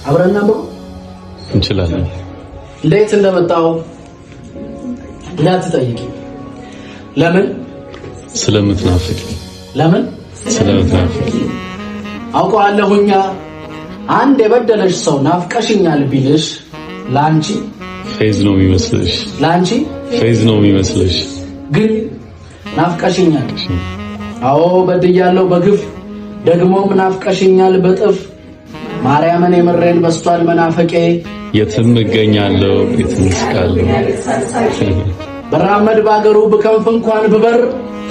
አብረን ነው እንችላለን። እንዴት እንደመጣው እንዳትጠይቂ። ለምን? ስለምትናፍቂ። ለምን? ስለምትናፍቂ። አውቀዋለሁኛ አንድ የበደለሽ ሰው ናፍቀሽኛል ቢልሽ ላንቺ ፌዝ ነው የሚመስልሽ። ላንቺ ፌዝ ነው የሚመስልሽ፣ ግን ናፍቀሽኛል። አዎ በድያለሁ በግፍ ደግሞም ናፍቀሽኛል በጥፍ። ማርያምን የምሬን በስቷል መናፈቄ። የትም እገኛለሁ የትም እስቃለሁ። በራመድ ባገሩ ብከንፍ እንኳን ብበር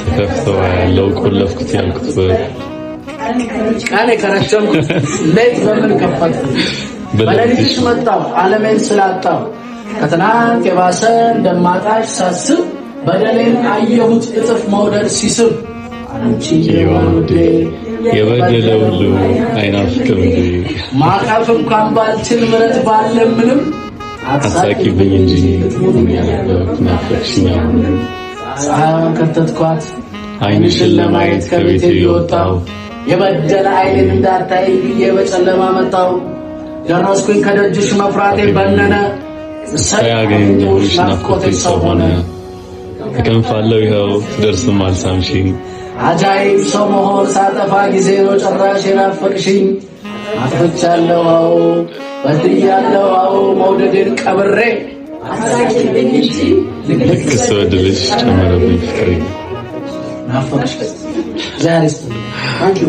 ተከፍተው ያለው ቆለፍኩት ያልኩት በር ቀኔ ከረሸምኩት ሌት በምን ከፈት በሌሊትሽ መጣሁ ዓለሜን ስላጣሁ። ከትናንት የባሰ እንደማጣሽ ሳስብ በደሌን አየሁት እጥፍ መውደድ ሲስብ። አንቺ የወዴ የበደለ ሁሉ አይናፍቅም እንዴ? ማቀፍ እንኳን ባልችል ምረት ባለምንም አትሳቂብኝ እንጂ ናፈቅሽኝ። ፀሐይዋን ከተትኳት ዓይንሽን ለማየት ከቤቴ የወጣው የበደለ ዓይኔን እንዳታይ ብዬ በጨለማ መጣው። ደረስኩኝ ከደጅሽ መፍራቴ በነነ። ሳያገኘሁሽ ናፍቆቴ ሰው ሆነ። እከንፋለሁ ይኸው ትደርስም አልሳምሽኝ። አጃይብ ሰው መሆን ሳጠፋ ጊዜ ነው ጭራሽ የናፈቅሽኝ። አጥፍቻለሁ አዎ በድያለሁ አዎ መውደዴን ቀብሬ አሳቂብኝ እንጂ ልክ ስወድልሽ ጨመረብኝ ፍቅሬ። ናፈቅሽ ዛሬስ አንቺ